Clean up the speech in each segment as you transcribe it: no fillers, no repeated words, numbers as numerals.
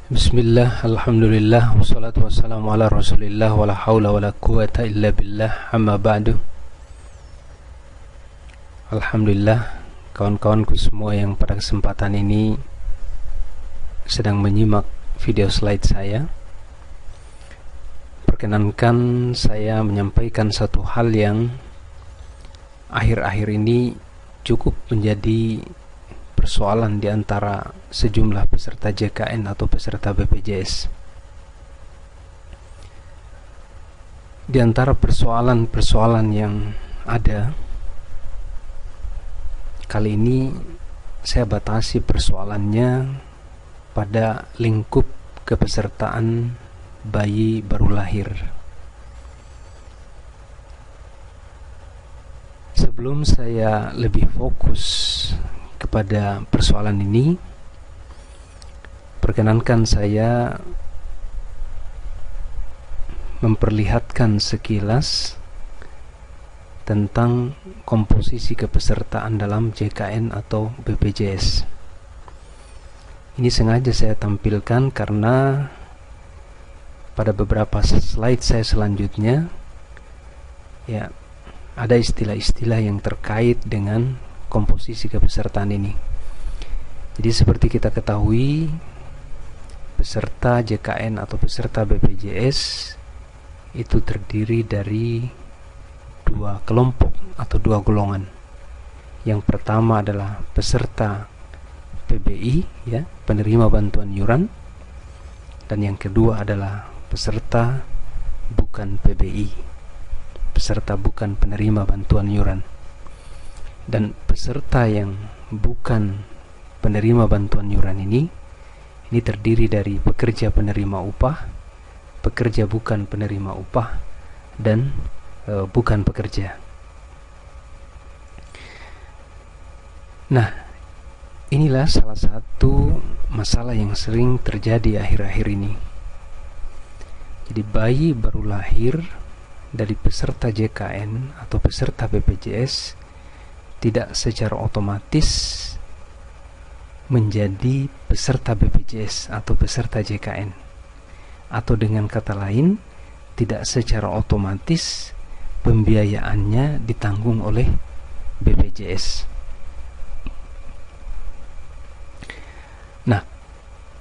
Bismillah, alhamdulillah, wassalatu wassalamu ala rasulillah, wala hawla wala quwata illa billah, amma ba'du. Alhamdulillah, kawan-kawanku semua yang pada kesempatan ini sedang menyimak video slide saya. Perkenankan saya menyampaikan satu hal yang akhir-akhir ini cukup menjadi persoalan di antara sejumlah peserta JKN atau peserta BPJS. Di antara persoalan-persoalan yang ada, kali ini saya batasi persoalannya pada lingkup kepesertaan bayi baru lahir. Sebelum saya lebih fokus kepada persoalan ini, perkenankan saya memperlihatkan sekilas tentang komposisi kepesertaan dalam JKN atau BPJS. Ini sengaja saya tampilkan karena pada beberapa slide saya selanjutnya ya ada istilah-istilah yang terkait dengan komposisi kepesertaan ini. Jadi seperti kita ketahui, peserta JKN atau peserta BPJS itu terdiri dari dua kelompok atau dua golongan. Yang pertama adalah peserta PBI, ya, penerima bantuan iuran, dan yang kedua adalah peserta bukan PBI, peserta bukan penerima bantuan iuran. Dan peserta yang bukan penerima bantuan iuran ini terdiri dari pekerja penerima upah, pekerja bukan penerima upah, dan bukan pekerja. Nah, inilah salah satu masalah yang sering terjadi akhir-akhir ini. Jadi bayi baru lahir dari peserta JKN atau peserta BPJS tidak secara otomatis menjadi peserta BPJS atau peserta JKN, atau dengan kata lain tidak secara otomatis pembiayaannya ditanggung oleh BPJS. Nah,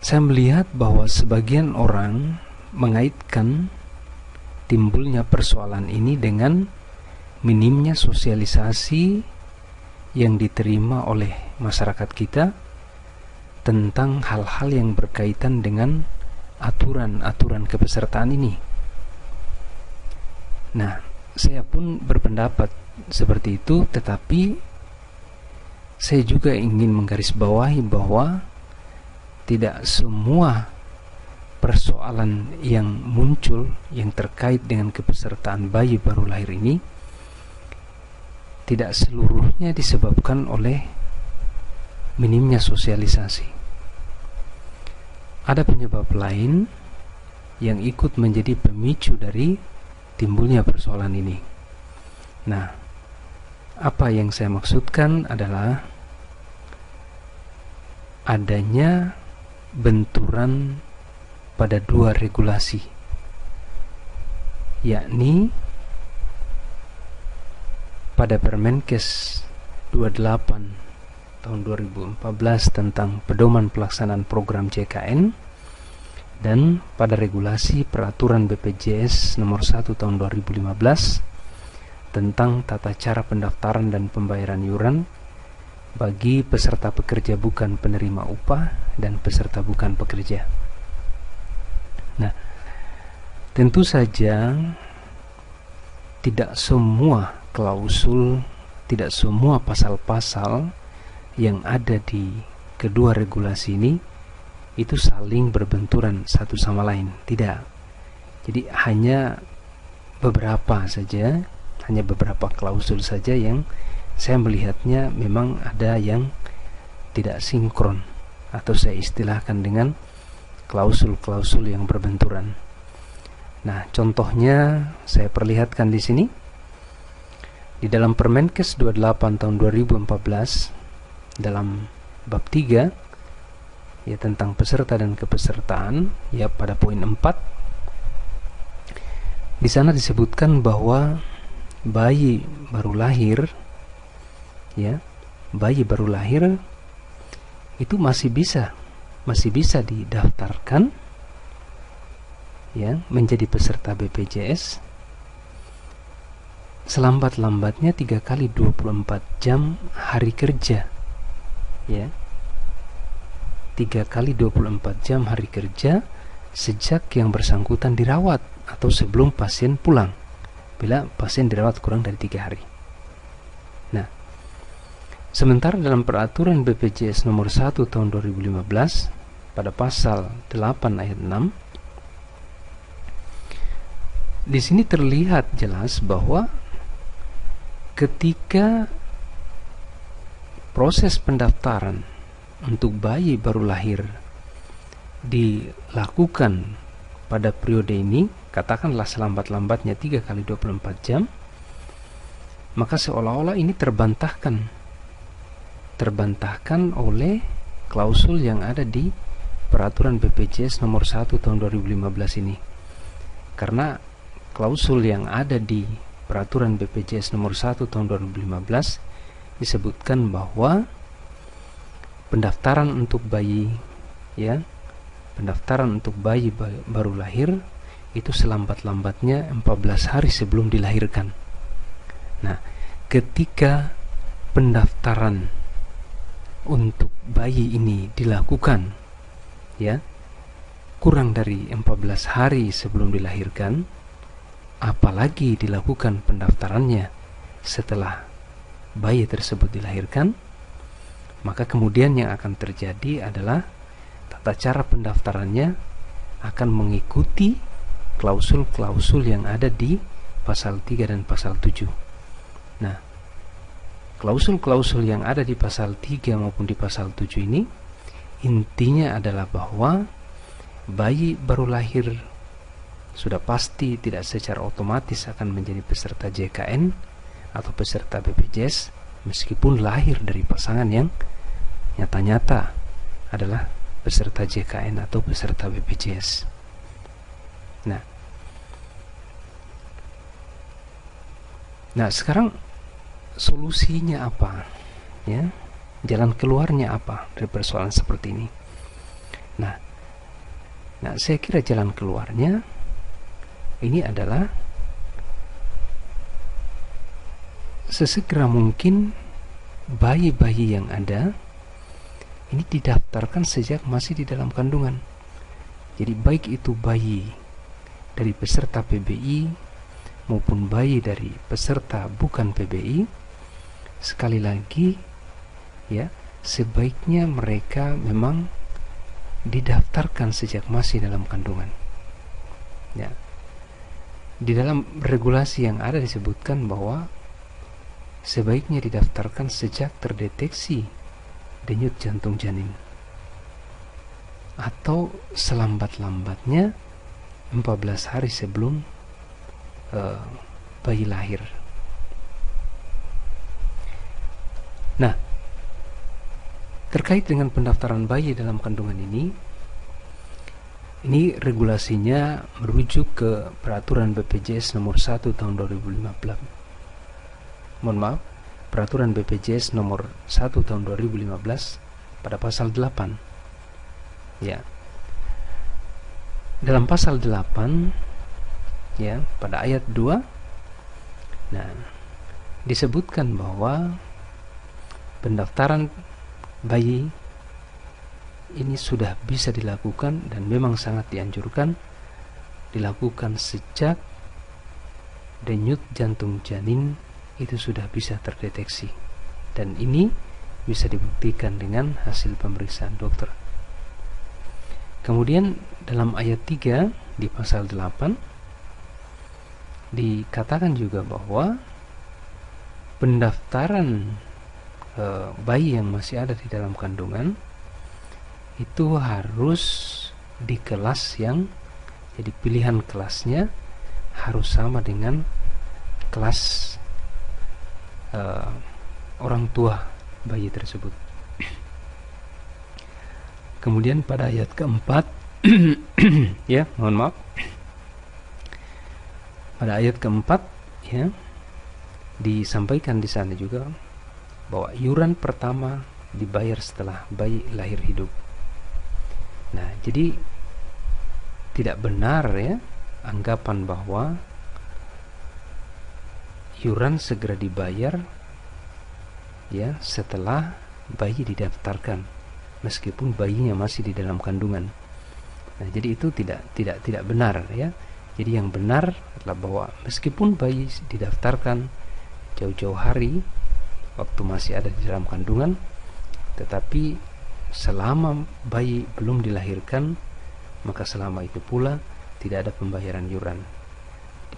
saya melihat bahwa sebagian orang mengaitkan timbulnya persoalan ini dengan minimnya sosialisasi yang diterima oleh masyarakat kita tentang hal-hal yang berkaitan dengan aturan-aturan kepesertaan ini. Nah, saya pun berpendapat seperti itu, tetapi saya juga ingin menggarisbawahi bahwa tidak semua persoalan yang muncul yang terkait dengan kepesertaan bayi baru lahir ini tidak seluruhnya disebabkan oleh minimnya sosialisasi. Ada penyebab lain yang ikut menjadi pemicu dari timbulnya persoalan ini. Nah, apa yang saya maksudkan adalah adanya benturan pada dua regulasi, yakni pada Permenkes 28 tahun 2014 tentang pedoman pelaksanaan program JKN dan pada regulasi peraturan BPJS nomor 1 tahun 2015 tentang tata cara pendaftaran dan pembayaran iuran bagi peserta pekerja bukan penerima upah dan peserta bukan pekerja. Nah, tentu saja tidak semua klausul, tidak semua pasal-pasal yang ada di kedua regulasi ini itu saling berbenturan satu sama lain. Tidak. Jadi hanya beberapa saja, hanya beberapa klausul saja yang saya melihatnya memang ada yang tidak sinkron, atau saya istilahkan dengan klausul-klausul yang berbenturan. Nah, contohnya saya perlihatkan di sini. Di dalam Permenkes 28 tahun 2014 dalam bab 3 ya tentang peserta dan kepesertaan, ya pada poin 4 di sana disebutkan bahwa bayi baru lahir, ya bayi baru lahir itu masih bisa didaftarkan, ya menjadi peserta BPJS selambat-lambatnya 3 kali 24 jam hari kerja, ya 3 kali 24 jam hari kerja sejak yang bersangkutan dirawat atau sebelum pasien pulang, bila pasien dirawat kurang dari 3 hari. Nah, sementara dalam peraturan BPJS nomor 1 tahun 2015 pada pasal 8 ayat 6 di sini terlihat jelas bahwa ketika proses pendaftaran untuk bayi baru lahir dilakukan pada periode ini, katakanlah selambat-lambatnya 3 kali 24 jam, maka seolah-olah ini terbantahkan oleh klausul yang ada di peraturan BPJS nomor 1 tahun 2015 ini. Karena klausul yang ada di peraturan BPJS nomor 1 tahun 2015 disebutkan bahwa pendaftaran untuk bayi, ya pendaftaran untuk bayi baru lahir itu selambat-lambatnya 14 hari sebelum dilahirkan. Nah, ketika pendaftaran untuk bayi ini dilakukan, ya kurang dari 14 hari sebelum dilahirkan, apalagi dilakukan pendaftarannya setelah bayi tersebut dilahirkan, maka kemudian yang akan terjadi adalah tata cara pendaftarannya akan mengikuti klausul-klausul yang ada di pasal 3 dan pasal 7. Nah, klausul-klausul yang ada di pasal 3 maupun di pasal 7 ini intinya adalah bahwa bayi baru lahir sudah pasti tidak secara otomatis akan menjadi peserta JKN atau peserta BPJS meskipun lahir dari pasangan yang nyata-nyata adalah peserta JKN atau peserta BPJS. Nah, sekarang solusinya apa? Ya, jalan keluarnya apa dari persoalan seperti ini? Nah, saya kira jalan keluarnya ini adalah sesegera mungkin bayi-bayi yang ada ini didaftarkan sejak masih di dalam kandungan. Jadi baik itu bayi dari peserta PBI maupun bayi dari peserta bukan PBI, sekali lagi ya, sebaiknya mereka memang didaftarkan sejak masih dalam kandungan. Ya. Di dalam regulasi yang ada disebutkan bahwa sebaiknya didaftarkan sejak terdeteksi denyut jantung janin atau selambat-lambatnya 14 hari sebelum bayi lahir. Nah, terkait dengan pendaftaran bayi dalam kandungan ini regulasinya merujuk ke peraturan BPJS nomor 1 tahun 2015. Mohon maaf, peraturan BPJS nomor 1 tahun 2015 pada pasal 8. Ya. Dalam pasal 8 ya, pada ayat 2 disebutkan bahwa pendaftaran bayi ini sudah bisa dilakukan dan memang sangat dianjurkan dilakukan sejak denyut jantung janin itu sudah bisa terdeteksi, dan ini bisa dibuktikan dengan hasil pemeriksaan dokter. Kemudian dalam ayat 3 di pasal 8 dikatakan juga bahwa pendaftaran bayi yang masih ada di dalam kandungan itu harus di kelas yang, jadi pilihan kelasnya harus sama dengan kelas orang tua bayi tersebut. Kemudian pada ayat keempat, ya, mohon maaf. Pada ayat keempat, ya, disampaikan di sana juga bahwa iuran pertama dibayar setelah bayi lahir hidup. Nah, jadi tidak benar ya anggapan bahwa iuran segera dibayar ya setelah bayi didaftarkan, meskipun bayinya masih di dalam kandungan. Nah, jadi itu tidak benar ya. Jadi yang benar adalah bahwa meskipun bayi didaftarkan jauh-jauh hari waktu masih ada di dalam kandungan, tetapi selama bayi belum dilahirkan, maka selama itu pula tidak ada pembayaran iuran.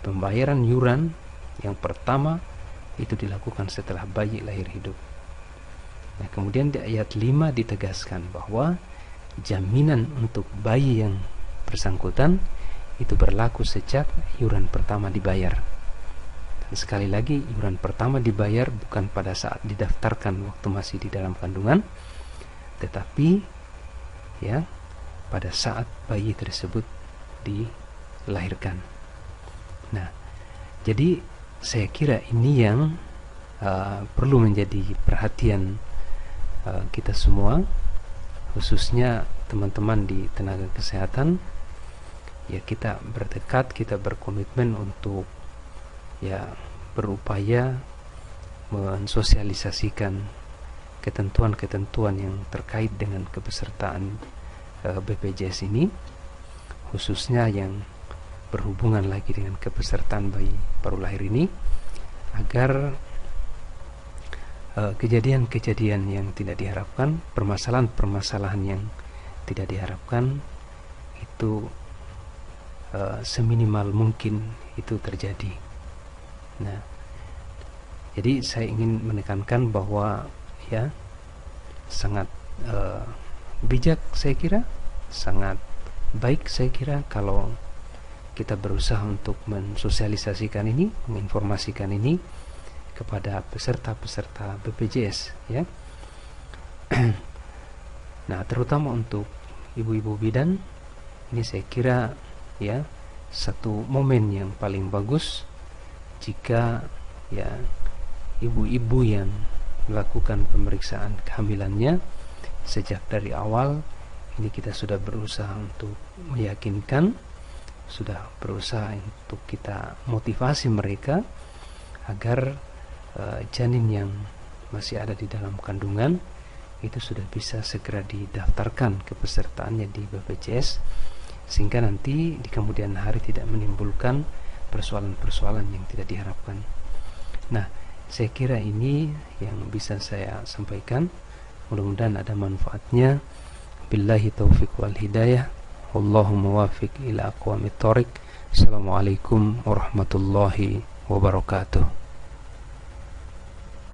Pembayaran iuran yang pertama itu dilakukan setelah bayi lahir hidup. Nah, kemudian di ayat 5 ditegaskan bahwa jaminan untuk bayi yang bersangkutan itu berlaku sejak iuran pertama dibayar. Dan sekali lagi, iuran pertama dibayar bukan pada saat didaftarkan waktu masih di dalam kandungan, tetapi ya pada saat bayi tersebut dilahirkan. Nah, jadi saya kira ini yang perlu menjadi perhatian kita semua, khususnya teman-teman di tenaga kesehatan. Ya, kita bertekad, kita berkomitmen untuk ya berupaya mensosialisasikan ketentuan-ketentuan yang terkait dengan kepesertaan BPJS ini, khususnya yang berhubungan lagi dengan kepesertaan bayi baru lahir ini, agar kejadian-kejadian yang tidak diharapkan, permasalahan-permasalahan yang tidak diharapkan itu seminimal mungkin itu terjadi. Nah, jadi saya ingin menekankan bahwa ya sangat bijak, saya kira sangat baik, saya kira kalau kita berusaha untuk mensosialisasikan ini, menginformasikan ini kepada peserta-peserta BPJS ya. Nah, terutama untuk ibu-ibu bidan, ini saya kira ya satu momen yang paling bagus jika ya ibu-ibu yang melakukan pemeriksaan kehamilannya sejak dari awal ini kita sudah berusaha untuk meyakinkan, sudah berusaha untuk kita motivasi mereka agar janin yang masih ada di dalam kandungan itu sudah bisa segera didaftarkan kepesertaannya di BPJS, sehingga nanti di kemudian hari tidak menimbulkan persoalan-persoalan yang tidak diharapkan. Nah, saya kira ini yang bisa saya sampaikan. Mudah-mudahan ada manfaatnya. Billahi taufiq wal hidayah. Wallahu muwafiq ila aqwamit thoriq. Assalamualaikum warahmatullahi wabarakatuh.